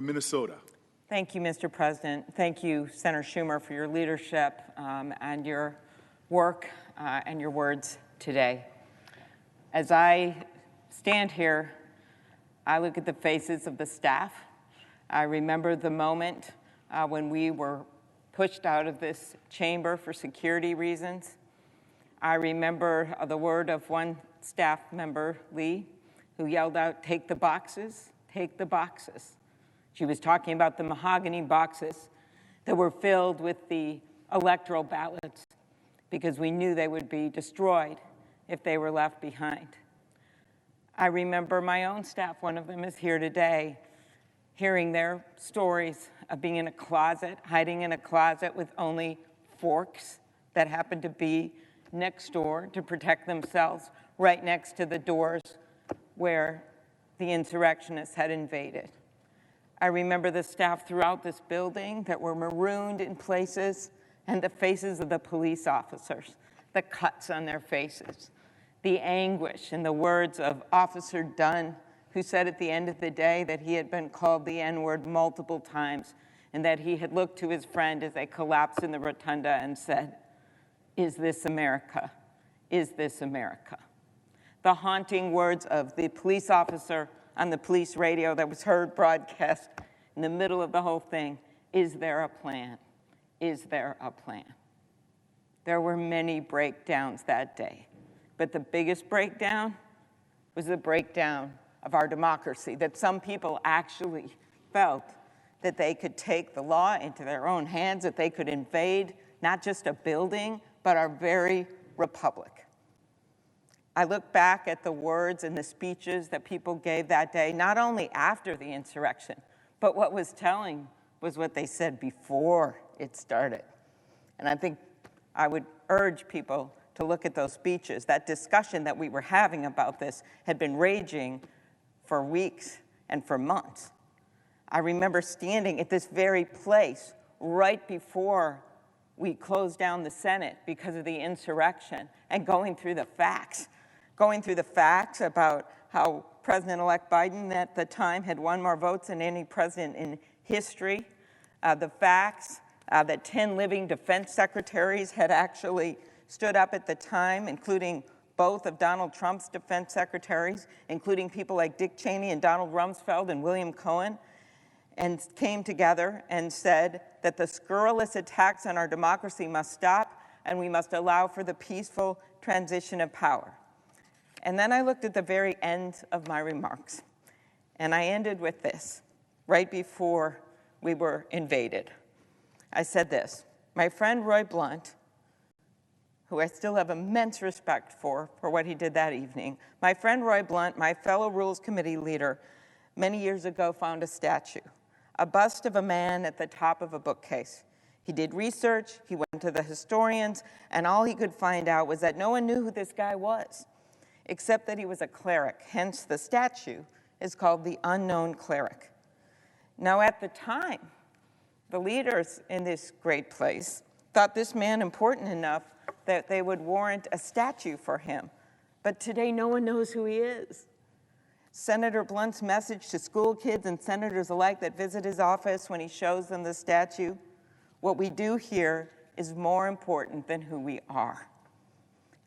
Minnesota. Thank you, Mr. President. Thank you, Senator Schumer, for your leadership and your work and your words today. As I stand here, I look at the faces of the staff. I remember the moment when we were pushed out of this chamber for security reasons. I remember the word of one staff member, Lee, who yelled out, "Take the boxes, take the boxes." She was talking about the mahogany boxes that were filled with the electoral ballots because we knew they would be destroyed if they were left behind. I remember my own staff, one of them is here today, hearing their stories of being in a closet, hiding in a closet with only forks that happened to be next door to protect themselves, right next to the doors where the insurrectionists had invaded. I remember the staff throughout this building that were marooned in places, and the faces of the police officers, the cuts on their faces, the anguish in the words of Officer Dunn, who said at the end of the day that he had been called the N-word multiple times and that he had looked to his friend as they collapsed in the rotunda and said, "Is this America? Is this America?" The haunting words of the police officer on the police radio that was heard broadcast in the middle of the whole thing, "Is there a plan? Is there a plan?" There were many breakdowns that day, but the biggest breakdown was the breakdown of our democracy, that some people actually felt that they could take the law into their own hands, that they could invade not just a building, but our very republic. I look back at the words and the speeches that people gave that day, not only after the insurrection, but what was telling was what they said before it started. And I think I would urge people to look at those speeches. That discussion that we were having about this had been raging for weeks and for months. I remember standing at this very place right before we closed down the Senate because of the insurrection and going through the facts about how President-elect Biden at the time had won more votes than any president in history, the facts that 10 living defense secretaries had actually stood up at the time, including both of Donald Trump's defense secretaries, including people like Dick Cheney and Donald Rumsfeld and William Cohen, and came together and said that the scurrilous attacks on our democracy must stop and we must allow for the peaceful transition of power. And then I looked at the very end of my remarks, and I ended with this, right before we were invaded. I said this: my friend Roy Blunt, who I still have immense respect for what he did that evening, my friend Roy Blunt, my fellow Rules Committee leader, many years ago found a statue, a bust of a man at the top of a bookcase. He did research, he went to the historians, and all he could find out was that no one knew who this guy was, except that he was a cleric. Hence, the statue is called the Unknown Cleric. Now, at the time, the leaders in this great place thought this man important enough that they would warrant a statue for him. But today, no one knows who he is. Senator Blunt's message to school kids and senators alike that visit his office when he shows them the statue, what we do here is more important than who we are.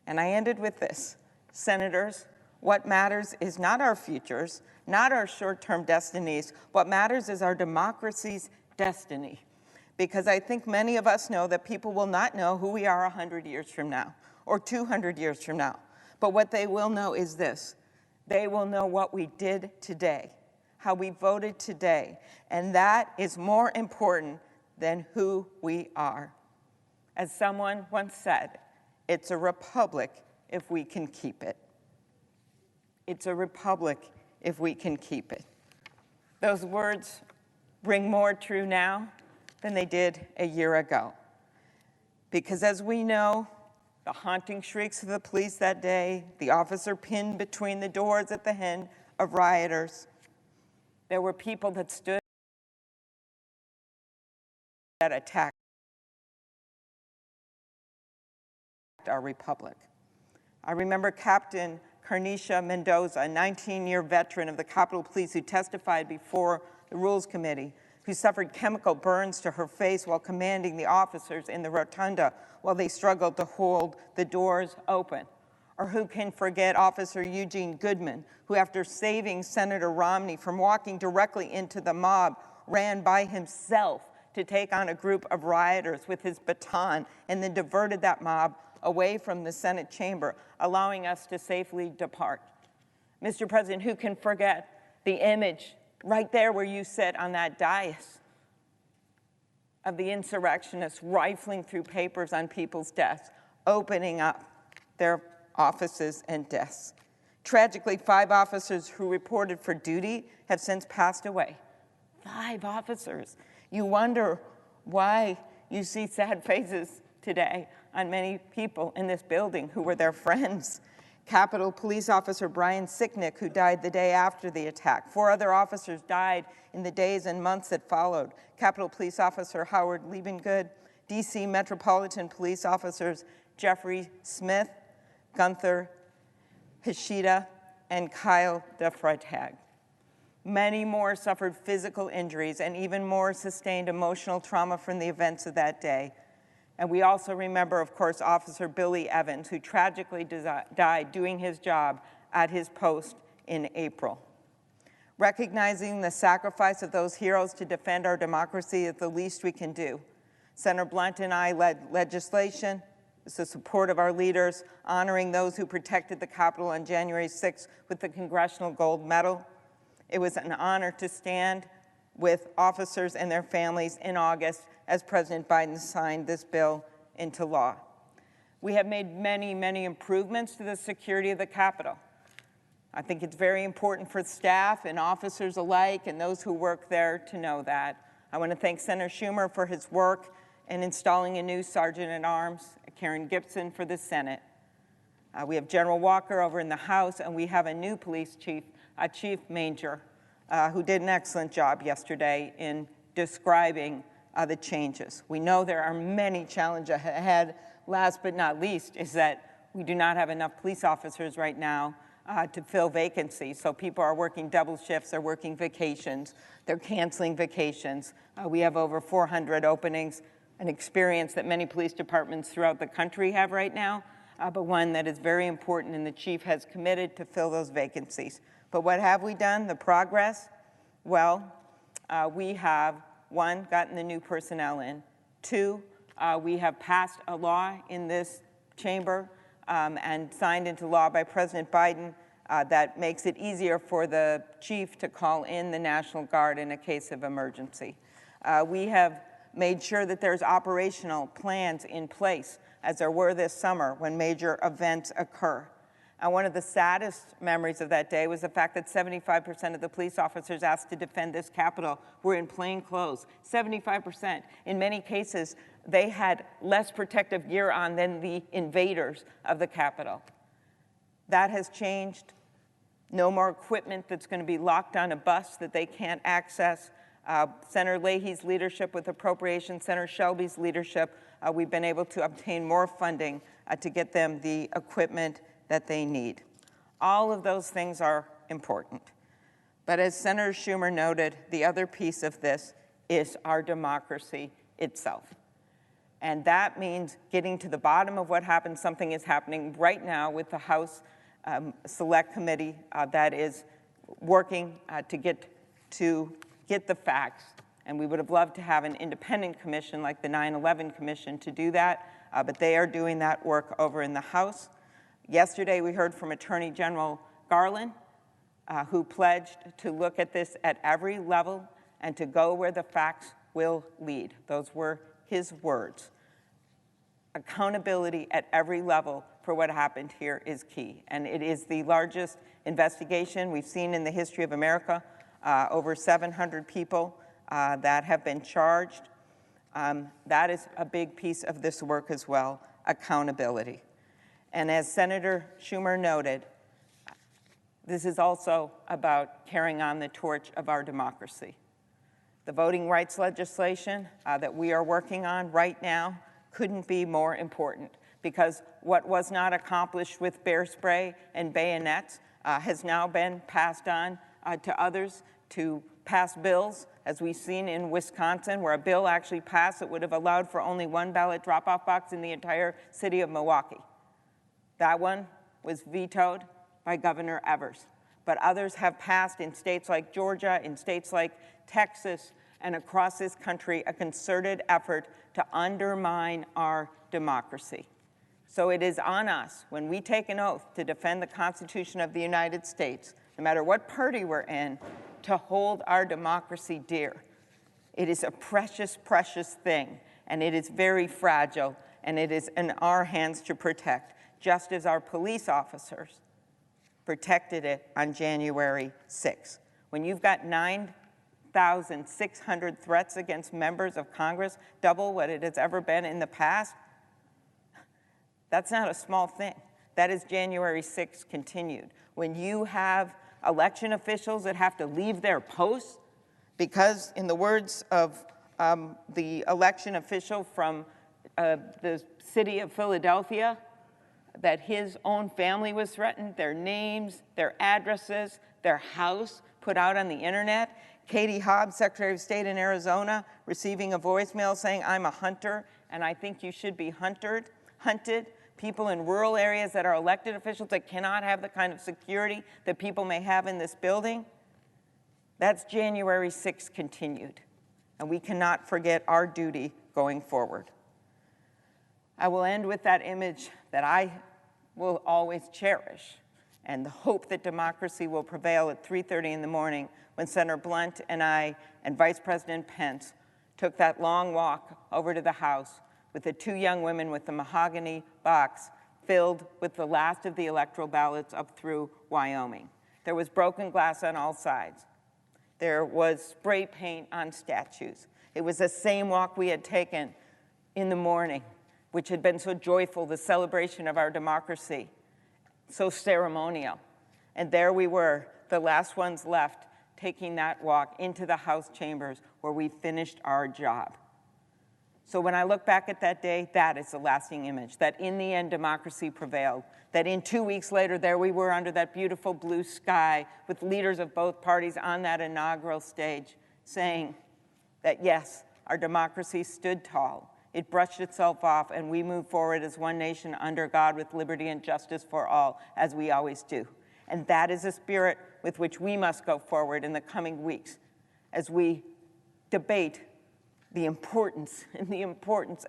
And I ended with this: senators, what matters is not our futures, not our short-term destinies. What matters is our democracy's destiny. Because I think many of us know that people will not know who we are 100 years from now or 200 years from now. But what they will know is this: they will know what we did today, how we voted today, and that is more important than who we are. As someone once said, it's a republic if we can keep it. It's a republic if we can keep it. Those words ring more true now than they did a year ago. Because as we know, the haunting shrieks of the police that day, the officer pinned between the doors at the end of rioters, there were people that stood that attacked our republic. I remember Captain Carnicia Mendoza, a 19-year veteran of the Capitol Police who testified before the Rules Committee, who suffered chemical burns to her face while commanding the officers in the rotunda while they struggled to hold the doors open. Or who can forget Officer Eugene Goodman, who after saving Senator Romney from walking directly into the mob, ran by himself to take on a group of rioters with his baton and then diverted that mob away from the Senate chamber, allowing us to safely depart. Mr. President, who can forget the image right there where you sit on that dais of the insurrectionists rifling through papers on people's desks, opening up their offices and desks. Tragically, 5 officers who reported for duty have since passed away. 5 officers. You wonder why you see sad faces today on many people in this building who were their friends. Capitol Police Officer Brian Sicknick, who died the day after the attack. 4 other officers died in the days and months that followed. Capitol Police Officer Howard Liebengood, D.C. Metropolitan Police Officers Jeffrey Smith, Gunther Hishida, and Kyle DeFreitag. Many more suffered physical injuries and even more sustained emotional trauma from the events of that day. And we also remember, of course, Officer Billy Evans, who tragically died doing his job at his post in April. Recognizing the sacrifice of those heroes to defend our democracy is the least we can do. Senator Blunt and I led legislation with the support of our leaders, honoring those who protected the Capitol on January 6th with the Congressional Gold Medal. It was an honor to stand with officers and their families in August as President Biden signed this bill into law. We have made many, many improvements to the security of the Capitol. I think it's very important for staff and officers alike and those who work there to know that. I want to thank Senator Schumer for his work in installing a new Sergeant-at-Arms, Karen Gibson, for the Senate. We have General Walker over in the House, and we have a new police chief, Chief Manger, who did an excellent job yesterday in describing the changes. We know there are many challenges ahead. Last but not least is that we do not have enough police officers right now to fill vacancies. So people are working double shifts, they're working vacations, they're canceling vacations. We have over 400 openings, an experience that many police departments throughout the country have right now, but one that is very important, and the chief has committed to fill those vacancies. But what have we done? The progress? Well, we have, 1, gotten the new personnel in. 2, we have passed a law in this chamber and signed into law by President Biden that makes it easier for the chief to call in the National Guard in a case of emergency. We have made sure that there's operational plans in place, as there were this summer when major events occur. And one of the saddest memories of that day was the fact that 75% of the police officers asked to defend this Capitol were in plain clothes. 75%. In many cases, they had less protective gear on than the invaders of the Capitol. That has changed. No more equipment that's going to be locked on a bus that they can't access. Senator Leahy's leadership with appropriations, Senator Shelby's leadership, we've been able to obtain more funding to get them the equipment that they need. All of those things are important. But as Senator Schumer noted, the other piece of this is our democracy itself. And that means getting to the bottom of what happened. Something is happening right now with the House Select Committee that is working to get the facts. And we would have loved to have an independent commission like the 9/11 Commission to do that, but they are doing that work over in the House. Yesterday, we heard from Attorney General Garland, who pledged to look at this at every level and to go where the facts will lead. Those were his words. Accountability at every level for what happened here is key. And it is the largest investigation we've seen in the history of America. Over 700 people that have been charged. That is a big piece of this work as well, accountability. And as Senator Schumer noted, this is also about carrying on the torch of our democracy. The voting rights legislation that we are working on right now couldn't be more important, because what was not accomplished with bear spray and bayonets has now been passed on to others to passed bills, as we've seen in Wisconsin, where a bill actually passed that would have allowed for only one ballot drop-off box in the entire city of Milwaukee. That one was vetoed by Governor Evers. But others have passed in states like Georgia, in states like Texas, and across this country, a concerted effort to undermine our democracy. So it is on us, when we take an oath to defend the Constitution of the United States, no matter what party we're in, to hold our democracy dear. It is a precious, precious thing, and it is very fragile, and it is in our hands to protect, just as our police officers protected it on January 6th. When you've got 9,600 threats against members of Congress, double what it has ever been in the past, that's not a small thing. That is January 6th continued. When you have election officials that have to leave their posts because, in the words of the election official from the city of Philadelphia, that his own family was threatened, their names, their addresses, their house put out on the internet. Katie Hobbs, Secretary of State in Arizona, receiving a voicemail saying, "I'm a hunter, and I think you should be hunted." People in rural areas that are elected officials that cannot have the kind of security that people may have in this building. That's January 6th continued, and we cannot forget our duty going forward. I will end with that image that I will always cherish, and the hope that democracy will prevail at 3:30 in the morning when Senator Blunt and I and Vice President Pence took that long walk over to the House with the two young women with the mahogany box filled with the last of the electoral ballots up through Wyoming. There was broken glass on all sides. There was spray paint on statues. It was the same walk we had taken in the morning, which had been so joyful, the celebration of our democracy, so ceremonial. And there we were, the last ones left, taking that walk into the House chambers where we finished our job. So when I look back at that day, that is the lasting image, that in the end, democracy prevailed, that in 2 weeks later, there we were under that beautiful blue sky with leaders of both parties on that inaugural stage saying that, yes, our democracy stood tall. It brushed itself off, and we move forward as one nation under God with liberty and justice for all, as we always do. And that is a spirit with which we must go forward in the coming weeks as we debate the importance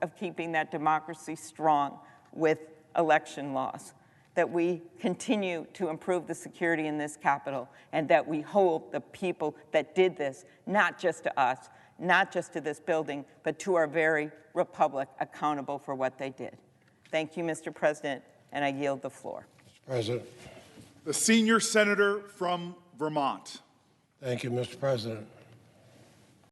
of keeping that democracy strong with election laws, that we continue to improve the security in this Capitol, and that we hold the people that did this, not just to us, not just to this building, but to our very republic, accountable for what they did. Thank you, Mr. President, and I yield the floor. Mr. President. The senior senator from Vermont. Thank you, Mr. President.